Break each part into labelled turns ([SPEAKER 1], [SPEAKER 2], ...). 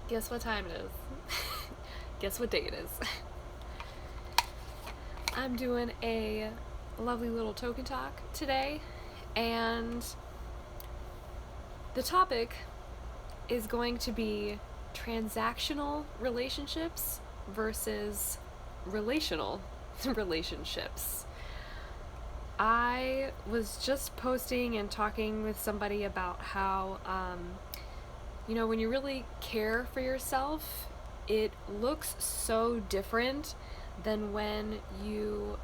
[SPEAKER 1] Guess what time it is? Guess what day it is? I'm doing a lovely little token talk today, and the topic is going to be transactional relationships versus relational relationships. I was just posting and talking with somebody about how, when you really care for yourself, it looks so different than when you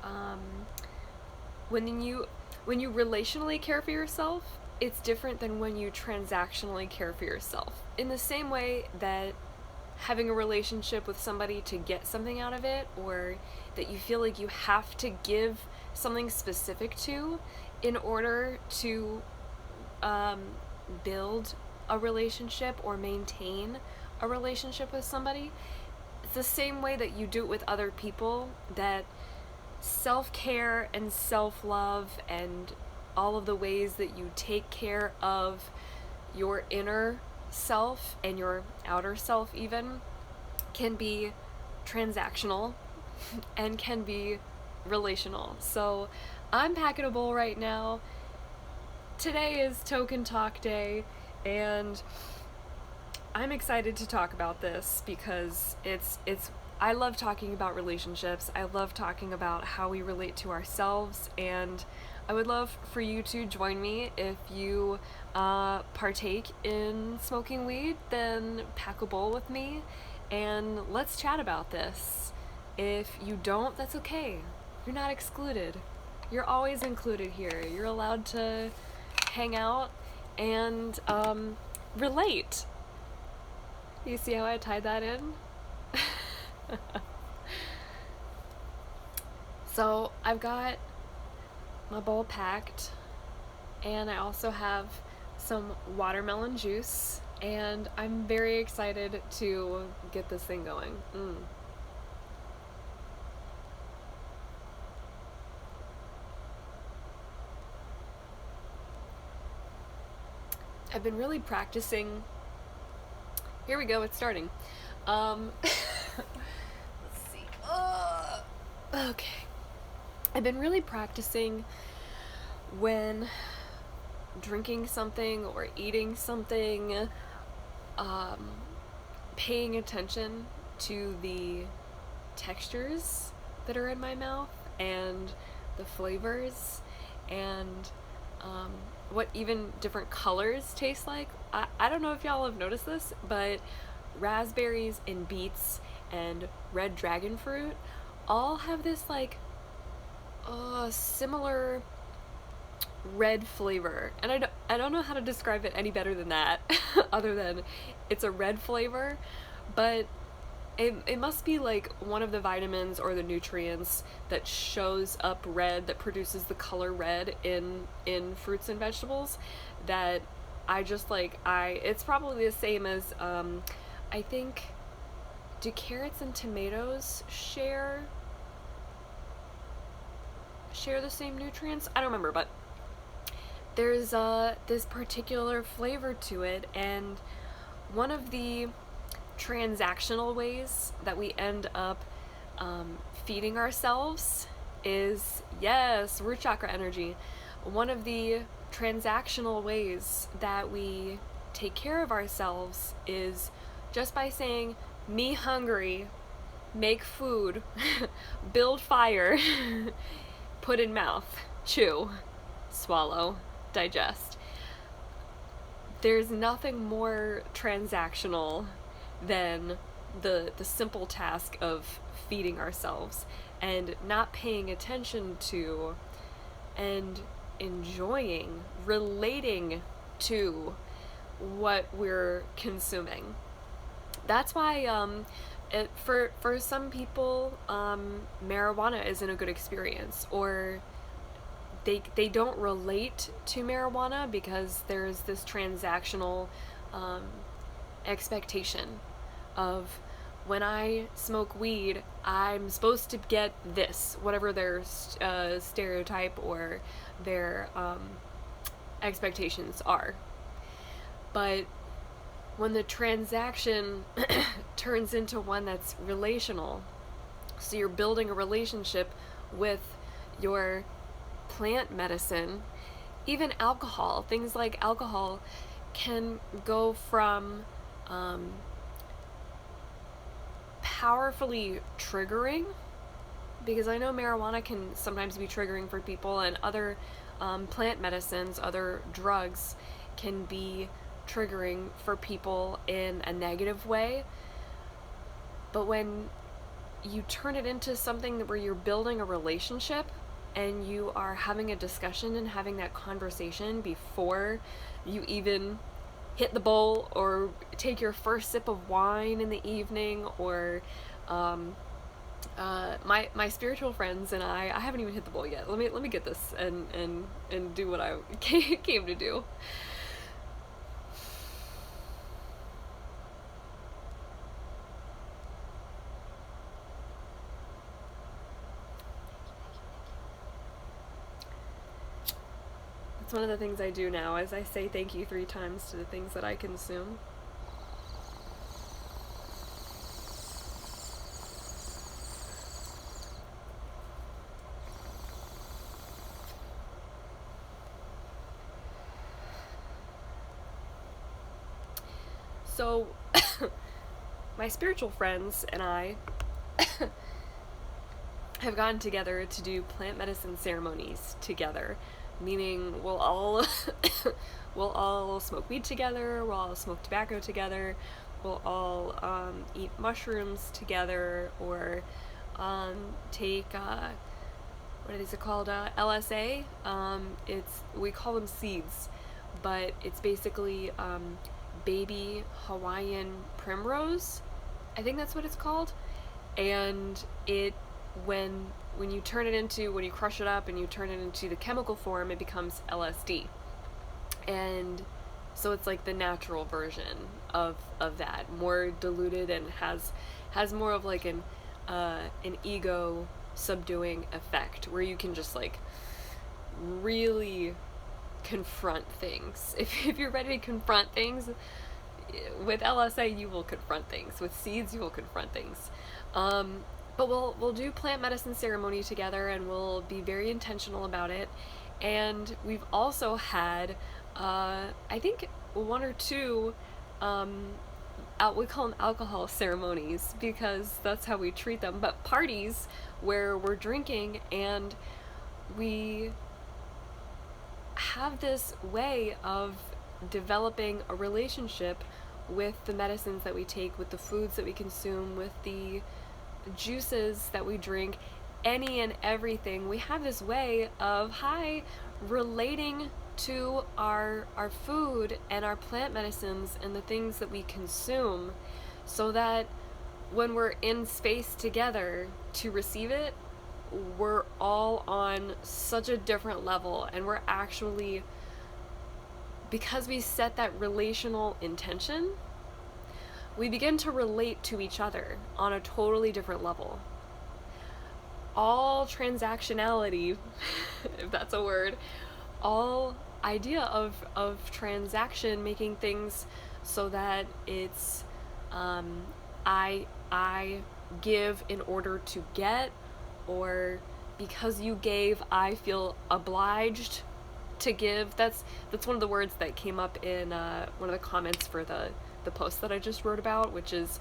[SPEAKER 1] relationally care for yourself. It's different than when you transactionally care for yourself. In the same way that having a relationship with somebody to get something out of it, or that you feel like you have to give something specific to in order to build a relationship or maintain a relationship with somebody, it's the same way that you do it with other people, that self-care and self-love and all of the ways that you take care of your inner self and your outer self even can be transactional and can be relational. So I'm packing a bowl right now. Today is Token Talk Day, and I'm excited to talk about this because I love talking about relationships. I love talking about how we relate to ourselves, and I would love for you to join me. If you partake in smoking weed, then pack a bowl with me and let's chat about this. If you don't, that's okay. You're not excluded. You're always included here. You're allowed to hang out and relate. You see how I tied that in? So I've got my bowl packed, and I also have some watermelon juice, and I'm very excited to get this thing going. I've been really practicing. Here we go, it's starting. Let's see. Okay. I've been really practicing when drinking something or eating something, paying attention to the textures that are in my mouth and the flavors and what even different colors taste like. I don't know if y'all have noticed this, but raspberries and beets and red dragon fruit all have this like similar red flavor, and I don't know how to describe it any better than that other than it's a red flavor, but it must be like one of the vitamins or the nutrients that shows up red, that produces the color red in fruits and vegetables, that I just like. It's probably the same as I think, do carrots and tomatoes share the same nutrients? I don't remember, but there's this particular flavor to it, and one of the transactional ways that we end up feeding ourselves is, yes, root chakra energy. One of the transactional ways that we take care of ourselves is just by saying, me hungry, make food, build fire, put in mouth, chew, swallow, digest. There's nothing more transactional than the simple task of feeding ourselves and not paying attention to and enjoying, relating to what we're consuming. That's why for some people, marijuana isn't a good experience, or they don't relate to marijuana because there's this transactional expectation of, when I smoke weed, I'm supposed to get this, whatever their stereotype or their expectations are. But when the transaction turns into one that's relational, so you're building a relationship with your plant medicine, even alcohol, things like alcohol can go from powerfully triggering, because I know marijuana can sometimes be triggering for people, and other plant medicines, other drugs can be triggering for people in a negative way. But when you turn it into something where you're building a relationship and you are having a discussion and having that conversation before you even hit the bowl or take your first sip of wine in the evening, or my spiritual friends and I haven't even hit the bowl yet. Let me get this and do what I came to do. It's one of the things I do now, is I say thank you 3 times to the things that I consume. So, my spiritual friends and I have gotten together to do plant medicine ceremonies together, meaning we'll all smoke weed together, we'll all smoke tobacco together, we'll all eat mushrooms together, or take what is it called, LSA. We call them seeds, but it's basically baby Hawaiian primrose, I think that's what it's called. And it, when you turn it into, when you crush it up and you turn it into the chemical form, it becomes LSD. And so it's like the natural version of that, more diluted, and has more of like an ego subduing effect, where you can just like really confront things. If you're ready to confront things, with LSA you will confront things. With seeds you will confront things. But we'll do plant medicine ceremony together, and we'll be very intentional about it. And we've also had I think 1 or 2 we call them alcohol ceremonies, because that's how we treat them, but parties where we're drinking and we have this way of developing a relationship with the medicines that we take, with the foods that we consume, with the juices that we drink, any and everything. We have this way of relating to our food and our plant medicines and the things that we consume, so that when we're in space together to receive it, we're all on such a different level, and we're actually, because we set that relational intention, we begin to relate to each other on a totally different level. All transactionality, if that's a word, all idea of transaction, making things so that it's I give in order to get, or because you gave, I feel obliged to give. That's one of the words that came up in one of the comments for the post that I just wrote about, which is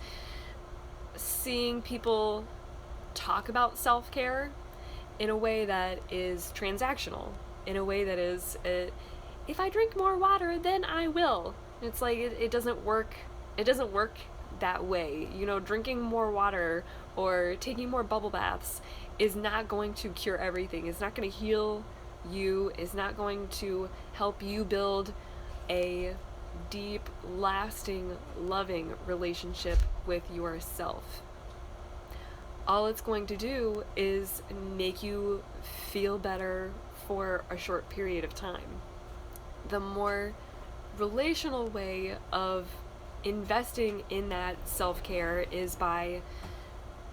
[SPEAKER 1] seeing people talk about self-care in a way that is transactional, in a way that is, if I drink more water, then I will. It's like, it doesn't work. It doesn't work that way. You know, drinking more water or taking more bubble baths is not going to cure everything. It's not going to heal you. It's not going to help you build a deep, lasting, loving relationship with yourself. All it's going to do is make you feel better for a short period of time. The more relational way of investing in that self-care is by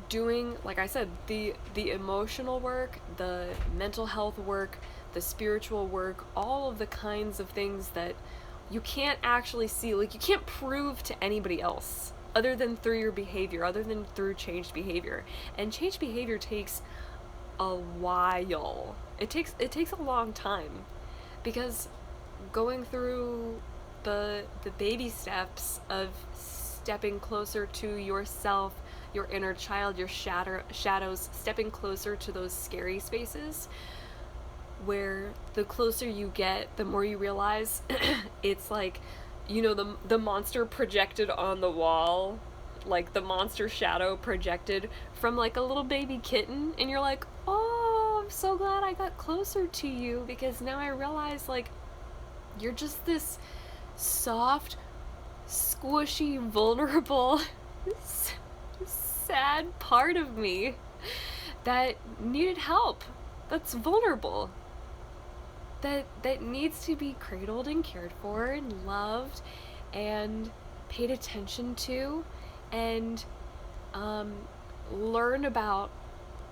[SPEAKER 1] doing, like I said, the emotional work, the mental health work, the spiritual work, all of the kinds of things that you can't actually see, like, you can't prove to anybody else other than through your behavior, other than through changed behavior. And changed behavior takes a while. It takes a long time, because going through the baby steps of stepping closer to yourself, your inner child, your shadows, stepping closer to those scary spaces, where the closer you get, the more you realize it's like, you know, the monster projected on the wall, like the monster shadow projected from like a little baby kitten, and you're like, oh, I'm so glad I got closer to you, because now I realize, like, you're just this soft, squishy, vulnerable, sad part of me that needed help, that's vulnerable, that needs to be cradled and cared for and loved and paid attention to, and learn about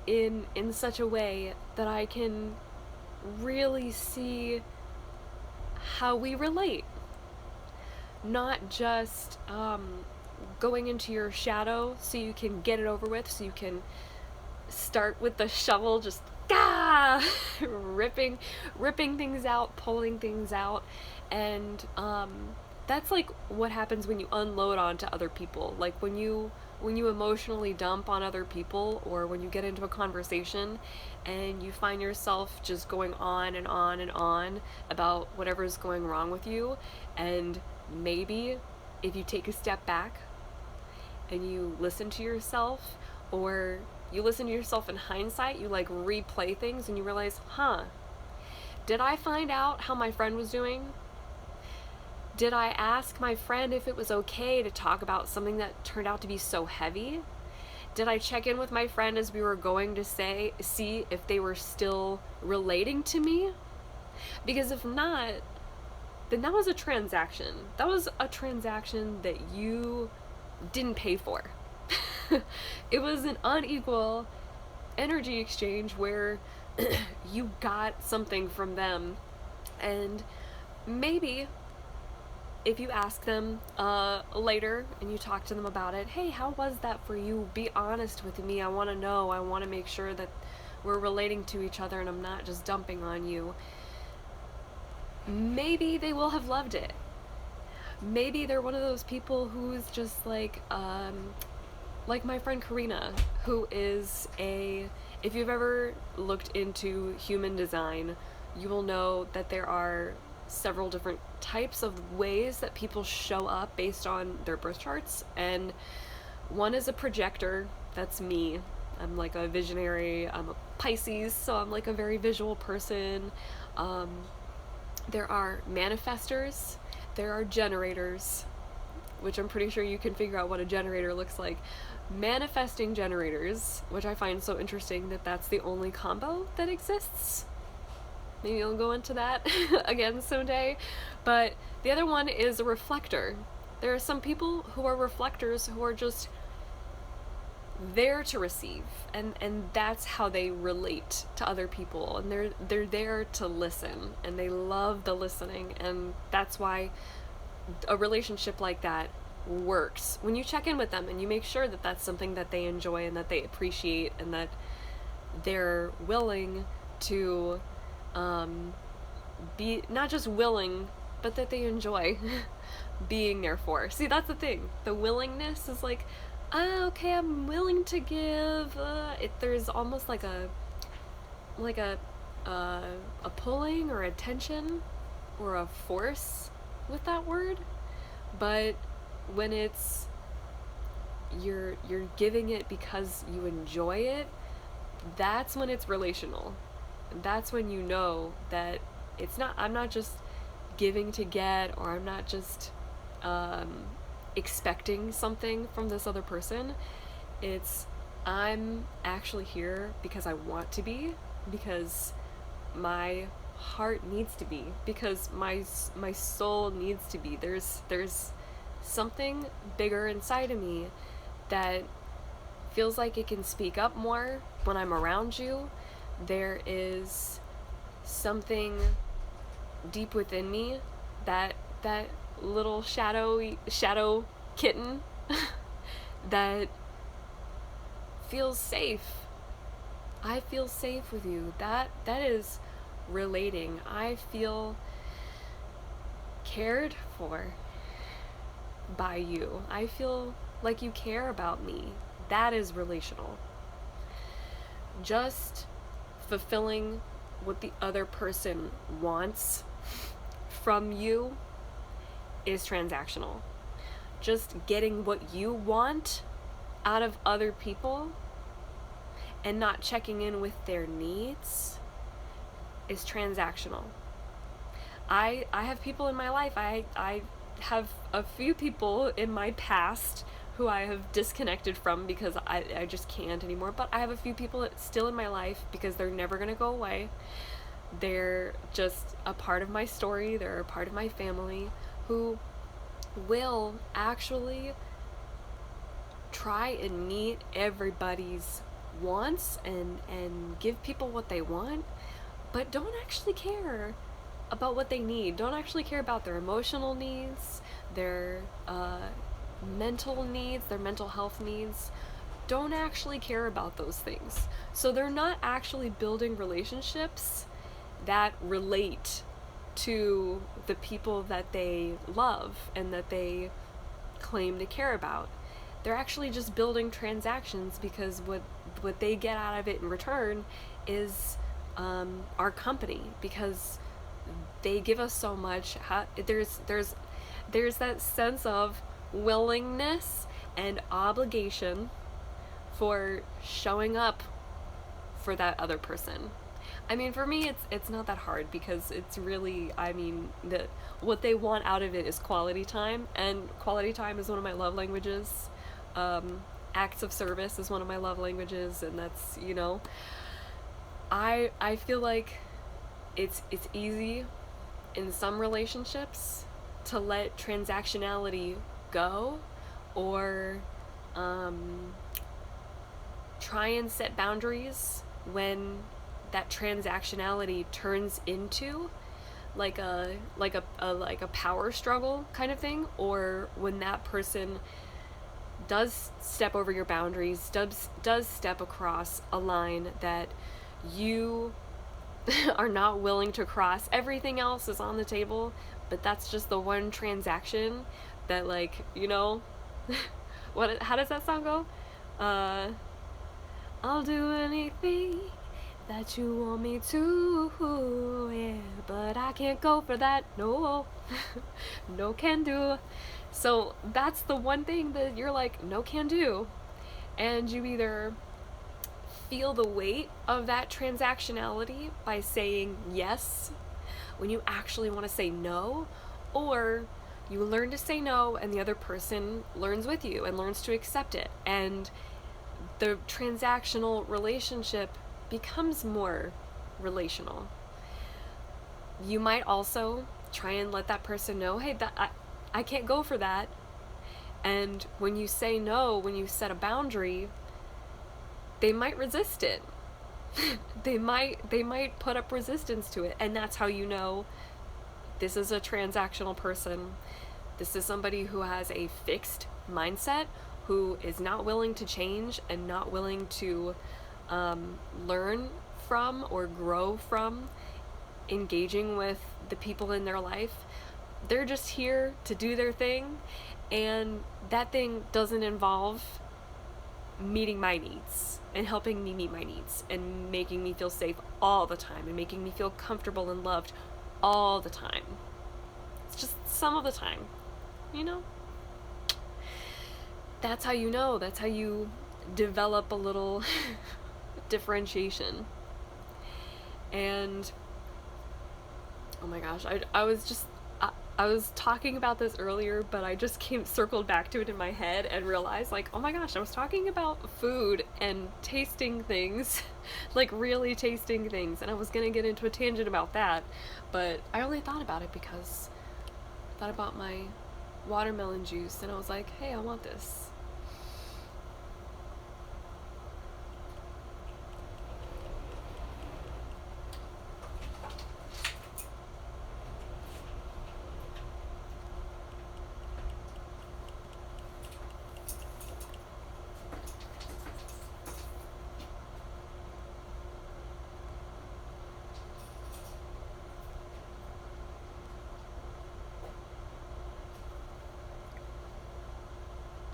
[SPEAKER 1] in such a way that I can really see how we relate. Not just going into your shadow so you can get it over with, so you can start with the shovel, just ripping things out, pulling things out, and that's like what happens when you unload onto other people. Like when you emotionally dump on other people, or when you get into a conversation and you find yourself just going on and on and on about whatever's going wrong with you, and maybe if you take a step back and you listen to yourself, or you listen to yourself in hindsight, you like replay things and you realize, did I find out how my friend was doing? Did I ask my friend if it was okay to talk about something that turned out to be so heavy? Did I check in with my friend as we were going to see if they were still relating to me? Because if not, then that was a transaction. That was a transaction that you didn't pay for. It was an unequal energy exchange where you got something from them, and maybe if you ask them later and you talk to them about it, hey, how was that for you? Be honest with me. I want to know. I want to make sure that we're relating to each other and I'm not just dumping on you. Maybe they will have loved it. Maybe they're one of those people who's just like my friend Karina, who is if you've ever looked into human design, you will know that there are several different types of ways that people show up based on their birth charts, and one is a projector. That's me. I'm like a visionary. I'm a Pisces, so I'm like a very visual person. There are manifestors, there are generators, which I'm pretty sure you can figure out what a generator looks like. Manifesting generators, which I find so interesting that that's the only combo that exists. Maybe I'll go into that again someday. But the other one is a reflector. There are some people who are reflectors who are just there to receive, and that's how they relate to other people, and they're there to listen, and they love the listening, and that's why a relationship like that works. When you check in with them and you make sure that that's something that they enjoy and that they appreciate, and that they're willing to be not just willing, but that they enjoy being there for. See, that's the thing. The willingness is like, okay, I'm willing to give. There's almost like a pulling or a tension or a force with that word. But when it's you're giving it because you enjoy it, that's when it's relational. That's when you know that it's not, I'm not just giving to get, or I'm not just expecting something from this other person. It's, I'm actually here because I want to be, because my heart needs to be, because my soul needs to be. There's something bigger inside of me that feels like it can speak up more when I'm around you. There is something deep within me that that little shadow kitten that feels safe. I feel safe with you. That is relating. I feel cared for by you. I feel like you care about me. That is relational. Just fulfilling what the other person wants from you is transactional. Just getting what you want out of other people and not checking in with their needs is transactional. I have people in my life. I have a few people in my past who I have disconnected from because I just can't anymore. But I have a few people still in my life because they're never going to go away. They're just a part of my story. They're a part of my family who will actually try and meet everybody's wants and give people what they want, but don't actually care about what they need. Don't actually care about their emotional needs, their mental needs, their mental health needs. Don't actually care about those things. So they're not actually building relationships that relate to the people that they love and that they claim to care about. They're actually just building transactions because what they get out of it in return is our company, because they give us so much. There's that sense of willingness and obligation for showing up for that other person. I mean, for me, it's not that hard because it's really, I mean, what they want out of it is quality time, and quality time is one of my love languages. Acts of service is one of my love languages, and that's, you know, I feel like it's easy in some relationships to let transactionality go, or try and set boundaries when that transactionality turns into like a power struggle kind of thing, or when that person does step over your boundaries, does step across a line that you are not willing to cross. Everything else is on the table, but that's just the one transaction that, like, you know, how does that song go? I'll do anything that you want me to, yeah, but I can't go for that, no. No can do. So that's the one thing that you're like, no can do, and you either feel the weight of that transactionality by saying yes when you actually want to say no, or you learn to say no and the other person learns with you and learns to accept it, and the transactional relationship becomes more relational. You might also try and let that person know, hey, that I can't go for that. And when you say no, when you set a boundary, they might resist it. they might put up resistance to it, and that's how you know this is a transactional person. This is somebody who has a fixed mindset, who is not willing to change and not willing to learn from or grow from engaging with the people in their life. They're just here to do their thing, and that thing doesn't involve meeting my needs and helping me meet my needs and making me feel safe all the time and making me feel comfortable and loved all the time. It's just some of the time, you know? That's how you know. That's how you develop a little differentiation. And oh my gosh, I was talking about this earlier, but I just circled back to it in my head and realized, like, oh my gosh, I was talking about food and tasting things, like really tasting things, and I was gonna get into a tangent about that, but I only thought about it because I thought about my watermelon juice, and I was like, hey, I want this.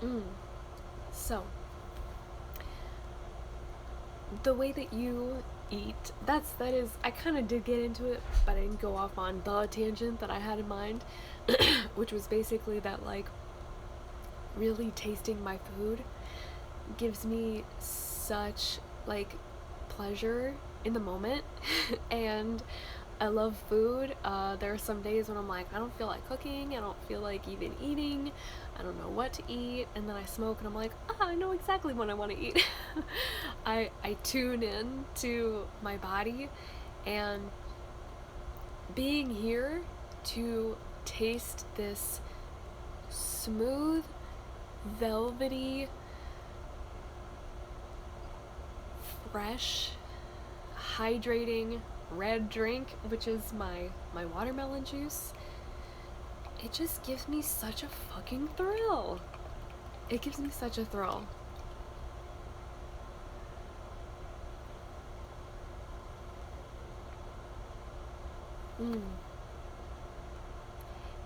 [SPEAKER 1] Mm. So, the way that you eat, that is, I kind of did get into it, but I didn't go off on the tangent that I had in mind, which was basically that, like, really tasting my food gives me such, like, pleasure in the moment. And I love food. There are some days when I'm like, I don't feel like cooking, I don't feel like even eating, I don't know what to eat, and then I smoke and I'm like, I know exactly what I want to eat. I tune in to my body, and being here to taste this smooth, velvety, fresh, hydrating red drink, which is my watermelon juice, it just gives me such a fucking thrill. It gives me such a thrill.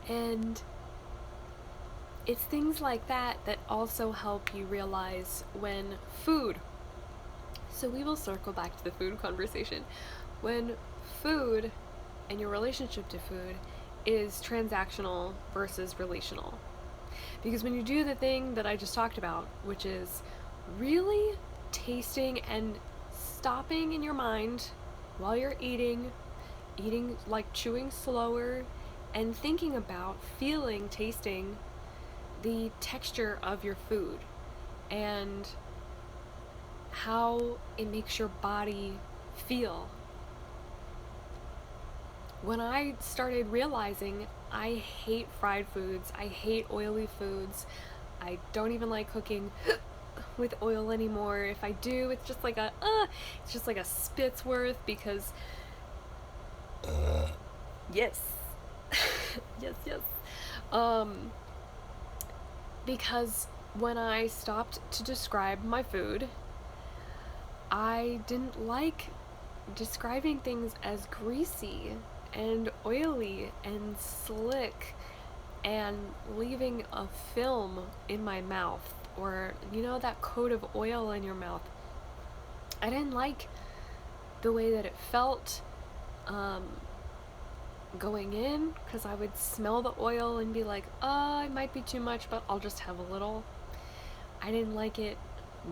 [SPEAKER 1] And it's things like that that also help you realize when food, so we will circle back to the food conversation, when food and your relationship to food is transactional versus relational. Because when you do the thing that I just talked about, which is really tasting and stopping in your mind while you're eating like chewing slower, and thinking about feeling, tasting the texture of your food and how it makes your body feel. When I started realizing I hate fried foods, I hate oily foods, I don't even like cooking with oil anymore. If I do, it's just like a spit's worth, because yes. yes. Because when I stopped to describe my food, I didn't like describing things as greasy and oily and slick and leaving a film in my mouth, or, that coat of oil in your mouth. I didn't like the way that it felt going in, because I would smell the oil and be like, it might be too much, but I'll just have a little. I didn't like it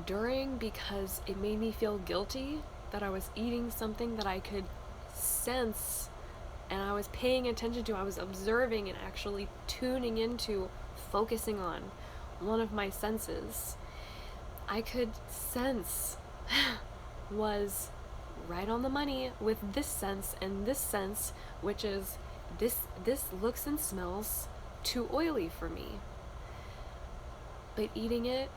[SPEAKER 1] during, because it made me feel guilty that I was eating something that I could sense and I was paying attention to. I was observing and actually tuning into, focusing on one of my senses. I could sense was right on the money with this sense, and this sense, which is this looks and smells too oily for me. But eating it,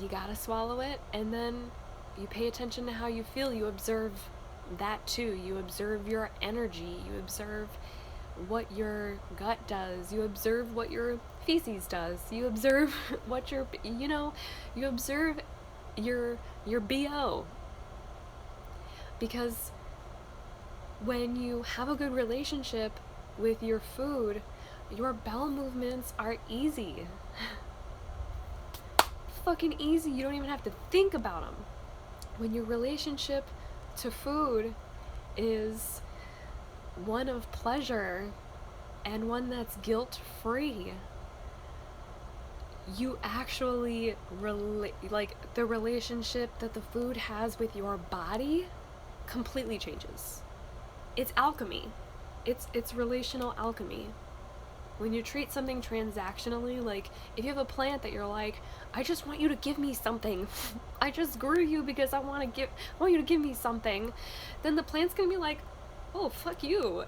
[SPEAKER 1] you gotta swallow it, and then you pay attention to how you feel. You observe that too. You observe your energy. You observe what your gut does. You observe what your feces does. You observe what your, you observe your BO. Because when you have a good relationship with your food, your bowel movements are easy. Fucking easy. You don't even have to think about them. When your relationship to food is one of pleasure and one that's guilt-free, you actually like the relationship that the food has with your body completely changes. It's alchemy. It's relational alchemy. When you treat something transactionally, like if you have a plant that you're like, I just want you to give me something. I just grew you because I want you to give me something. Then the plant's gonna be like, oh, fuck you.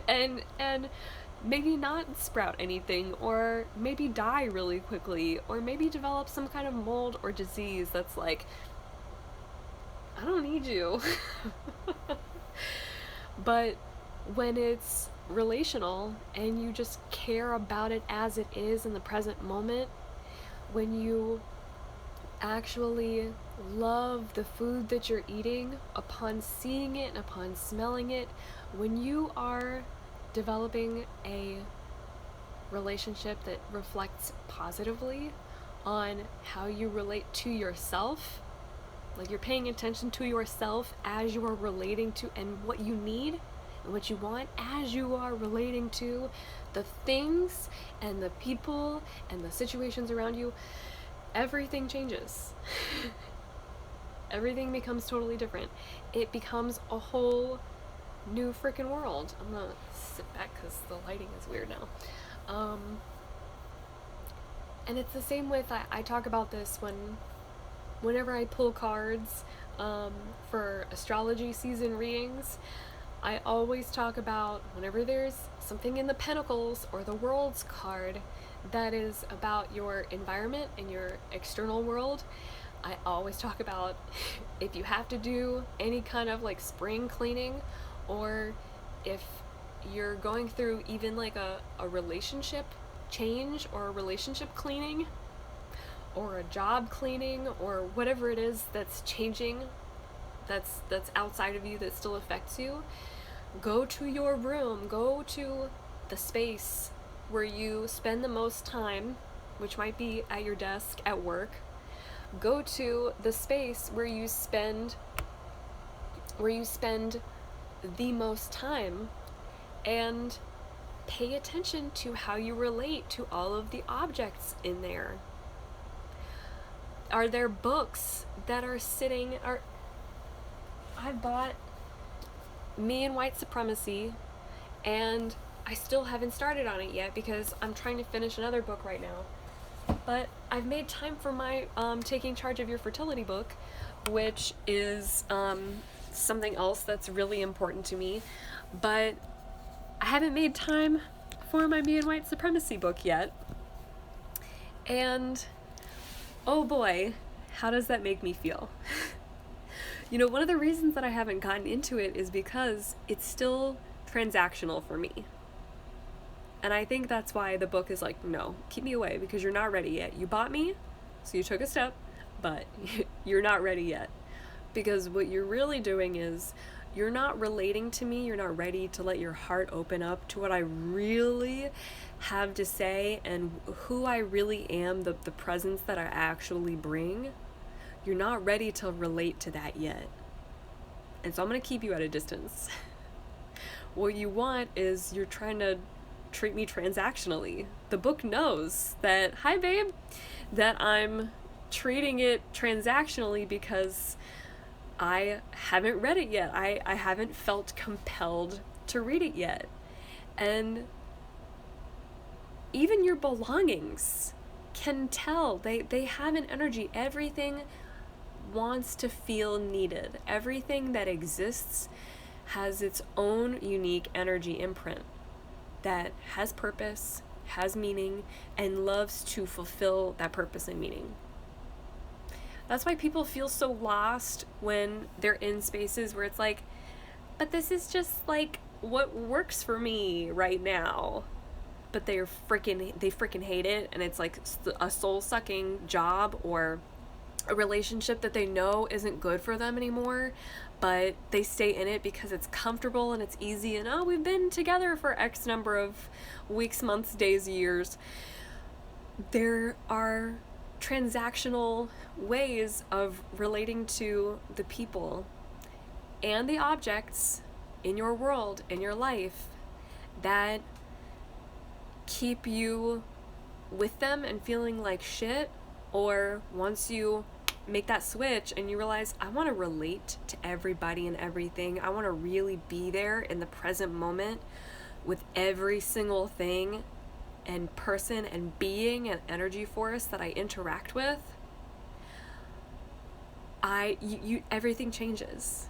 [SPEAKER 1] and maybe not sprout anything, or maybe die really quickly, or maybe develop some kind of mold or disease that's like, I don't need you. But when it's relational and you just care about it as it is in the present moment, when you actually love the food that you're eating upon seeing it and upon smelling it, when you are developing a relationship that reflects positively on how you relate to yourself. Like, you're paying attention to yourself as you are relating to, and what you need and what you want as you are relating to the things and the people and the situations around you. Everything changes. Everything becomes totally different. It becomes a whole new freaking world. I'm gonna sit back because the lighting is weird now. And it's the same with, I talk about this whenever I pull cards for astrology season readings. I always talk about whenever there's something in the Pentacles or the World's card that is about your environment and your external world, I always talk about if you have to do any kind of like spring cleaning, or if you're going through even like a relationship change or a relationship cleaning or a job cleaning or whatever it is that's changing, that's outside of you that still affects you, go to your room, go to the space where you spend the most time, which might be at your desk at work. Go to the space where you spend the most time, and pay attention to how you relate to all of the objects in there. Are there books that are sitting, I bought Me and White Supremacy, and I still haven't started on it yet because I'm trying to finish another book right now. But I've made time for my Taking Charge of Your Fertility book, which is something else that's really important to me. But I haven't made time for my Me and White Supremacy book yet. And oh boy, how does that make me feel? You know, one of the reasons that I haven't gotten into it is because it's still transactional for me. And I think that's why the book is like, no, keep me away because you're not ready yet. You bought me, so you took a step, but you're not ready yet. Because what you're really doing is you're not relating to me, you're not ready to let your heart open up to what I really have to say and who I really am, the presence that I actually bring. You're not ready to relate to that yet. And so I'm going to keep you at a distance. What you want is you're trying to treat me transactionally. The book knows that, hi babe, that I'm treating it transactionally because I haven't read it yet. I haven't felt compelled to read it yet. And even your belongings can tell. They have an energy. Everything wants to feel needed. Everything that exists has its own unique energy imprint that has purpose, has meaning, and loves to fulfill that purpose and meaning. That's why people feel so lost when they're in spaces where it's like, but this is just like what works for me right now. But they freaking hate it, and it's like a soul-sucking job or a relationship that they know isn't good for them anymore, but they stay in it because it's comfortable and it's easy, and we've been together for X number of weeks, months, days, years. There are transactional ways of relating to the people and the objects in your world, in your life, that keep you with them and feeling like shit, or once you make that switch and you realize, I want to relate to everybody and everything, I want to really be there in the present moment with every single thing and person and being and energy force that I interact with, everything changes.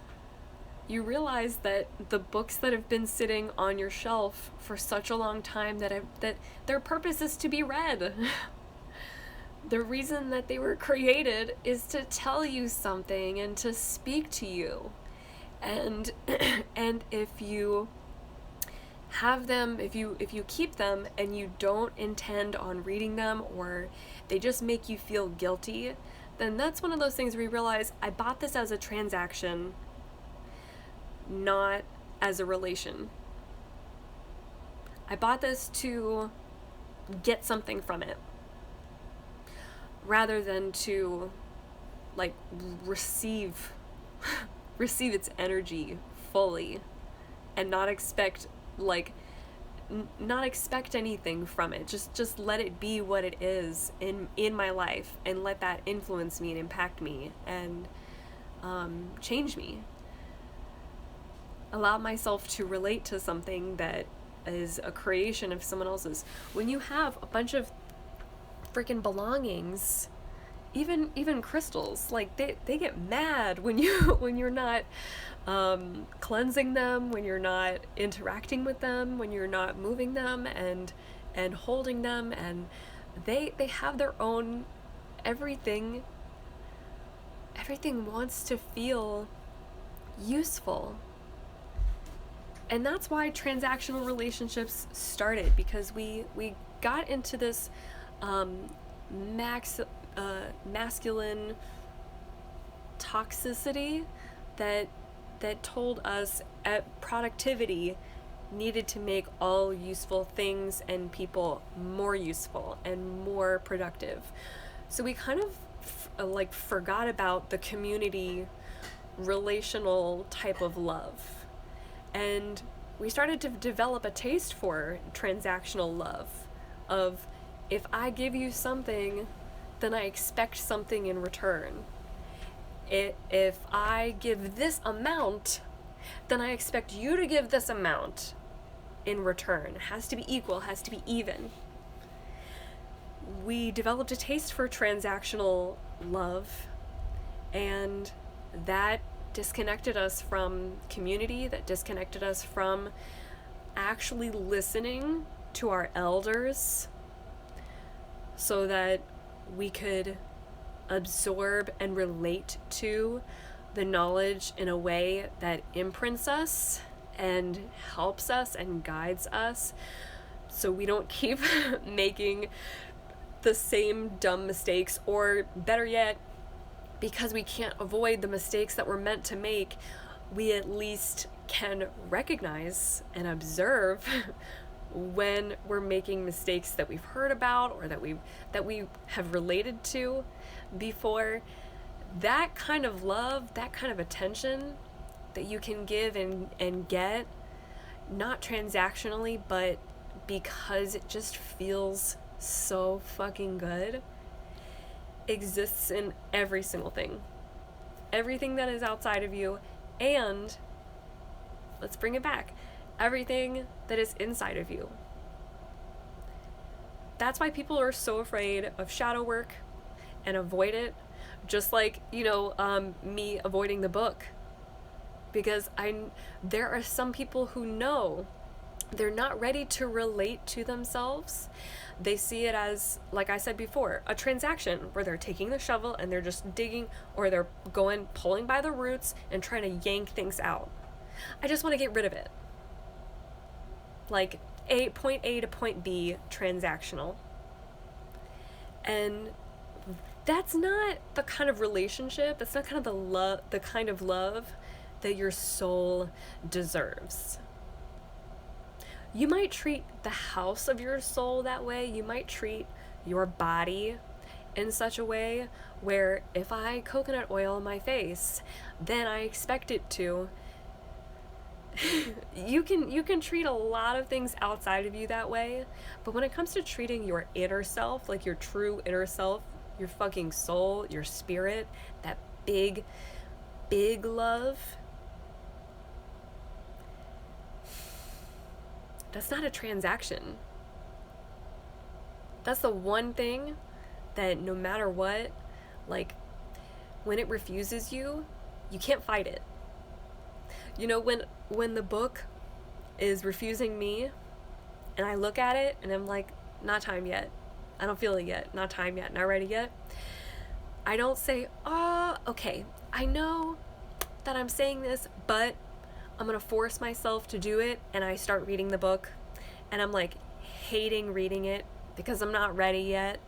[SPEAKER 1] You realize that the books that have been sitting on your shelf for such a long time that their purpose is to be read. The reason that they were created is to tell you something and to speak to you. And and if you have them, if you keep them and you don't intend on reading them, or they just make you feel guilty, then that's one of those things where you realize, I bought this as a transaction, not as a relation. I bought this to get something from it. rather than to like receive receive its energy fully and not expect like not expect anything from it. Just let it be what it is in my life, and let that influence me and impact me and change me. Allow myself to relate to something that is a creation of someone else's. When you have a bunch of freaking belongings, even crystals, like they get mad when you're not cleansing them, when you're not interacting with them, when you're not moving them and holding them, and they have their own everything wants to feel useful. And that's why transactional relationships started, because we got into this masculine toxicity that told us productivity needed to make all useful things and people more useful and more productive. So we kind of forgot about the community relational type of love. And we started to develop a taste for transactional love, of if I give you something, then I expect something in return. If I give this amount, then I expect you to give this amount in return. It has to be equal, has to be even. We developed a taste for transactional love, and that disconnected us from community, that disconnected us from actually listening to our elders so that we could absorb and relate to the knowledge in a way that imprints us and helps us and guides us, so we don't keep making the same dumb mistakes, or better yet, because we can't avoid the mistakes that we're meant to make, we at least can recognize and observe when we're making mistakes that we've heard about or that we have related to before. That kind of love, that kind of attention that you can give and get, not transactionally, but because it just feels so fucking good, exists in every single thing. Everything that is outside of you, and let's bring it back, everything that is inside of you. That's why people are so afraid of shadow work and avoid it, just like, me avoiding the book. Because there are some people who know they're not ready to relate to themselves. They see it as, like I said before, a transaction where they're taking the shovel and they're just digging, or they're pulling by the roots and trying to yank things out. I just want to get rid of it. Like point A to point B, transactional. And that's not the kind of relationship, that's not kind of the kind of love that your soul deserves. You might treat the house of your soul that way. You might treat your body in such a way where if I coconut oil my face, then I expect it to. You can treat a lot of things outside of you that way, but when it comes to treating your inner self, like your true inner self, your fucking soul, your spirit, that big love, that's not a transaction. That's the one thing that no matter what, like, when it refuses you, you can't fight it. When the book is refusing me and I look at it and I'm like, not time yet. I don't feel it yet. Not time yet. Not ready yet. I don't say, okay, I know that I'm saying this, but I'm gonna force myself to do it, and I start reading the book and I'm like hating reading it because I'm not ready yet.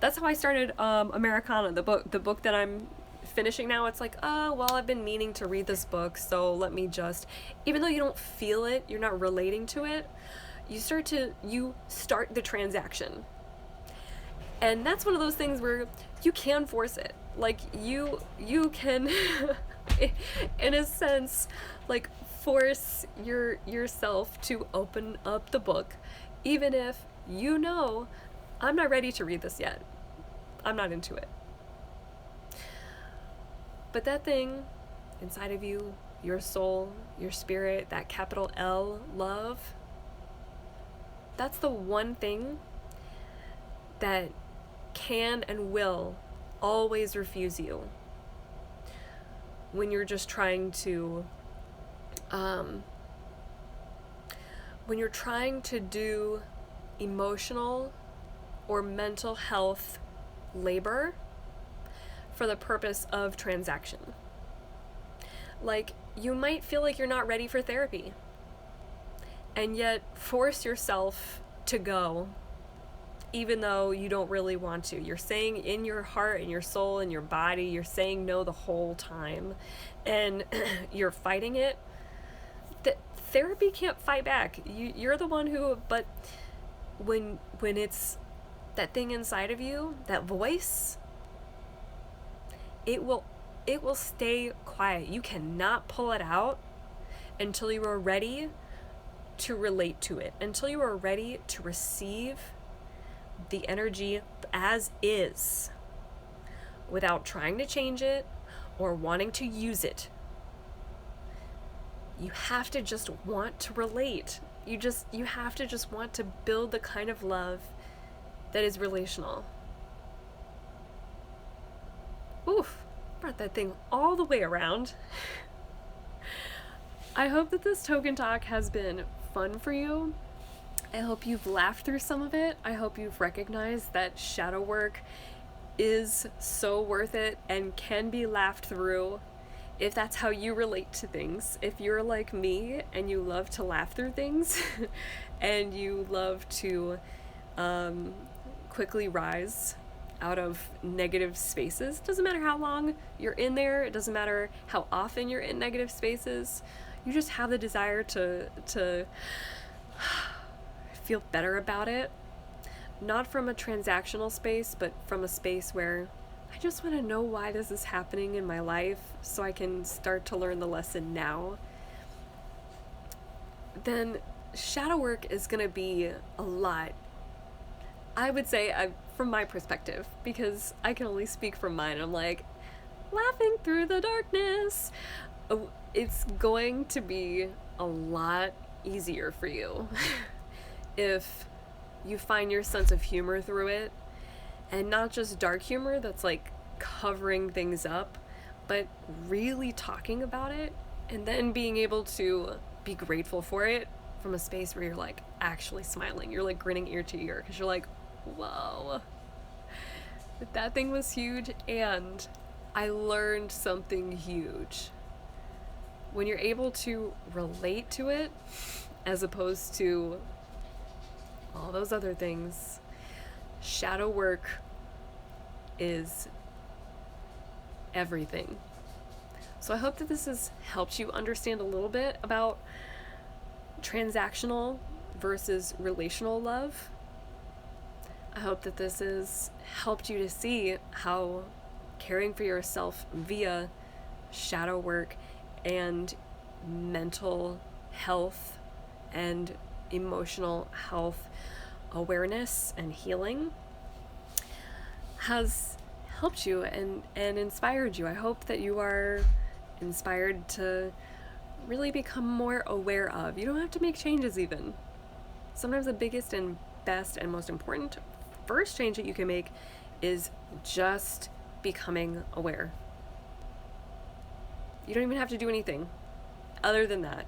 [SPEAKER 1] That's how I started Americana, the book that I'm finishing now. It's like, I've been meaning to read this book, so let me just, even though you don't feel it, you're not relating to it, you start the transaction. And that's one of those things where you can force it. Like, you can, in a sense, like, force yourself to open up the book, even if you know, I'm not ready to read this yet. I'm not into it. But that thing inside of you, your soul, your spirit, that capital L, love, that's the one thing that can and will always refuse you when you're just trying to do emotional or mental health labor for the purpose of transaction. Like, you might feel like you're not ready for therapy, and yet force yourself to go even though you don't really want to. You're saying in your heart and your soul and your body, you're saying no the whole time, and you're fighting it. Therapy can't fight back. You're the one who, but when it's that thing inside of you, that voice, it will stay quiet. You cannot pull it out until you are ready to relate to it, until you are ready to receive the energy as is without trying to change it or wanting to use it. You have to just want to relate. You have to just want to build the kind of love that is relational. Oof, brought that thing all the way around. I hope that this token talk has been fun for you. I hope you've laughed through some of it. I hope you've recognized that shadow work is so worth it and can be laughed through if that's how you relate to things. If you're like me and you love to laugh through things and you love to quickly rise out of negative spaces, doesn't matter how long you're in there, it doesn't matter how often you're in negative spaces, you just have the desire to feel better about it, not from a transactional space, but from a space where I just want to know why this is happening in my life so I can start to learn the lesson now, then shadow work is going to be a lot. I would say, from my perspective, because I can only speak from mine, I'm like, laughing through the darkness. It's going to be a lot easier for you if you find your sense of humor through it, and not just dark humor that's like covering things up, but really talking about it and then being able to be grateful for it from a space where you're like actually smiling. You're like grinning ear to ear because you're like, whoa, that thing was huge and I learned something huge. When you're able to relate to it as opposed to all those other things, shadow work is everything. So I hope that this has helped you understand a little bit about transactional versus relational love. I hope that this has helped you to see how caring for yourself via shadow work and mental health and emotional health awareness and healing has helped you and inspired you. I hope that you are inspired to really become more aware of. You don't have to make changes even. Sometimes the biggest and best and most important first change that you can make is just becoming aware. You don't even have to do anything other than that.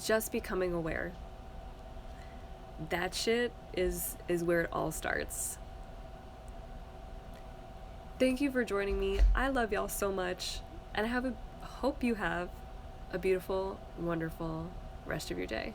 [SPEAKER 1] Just becoming aware. That shit is where it all starts. Thank you for joining me. I love y'all so much, and I hope you have a beautiful, wonderful rest of your day.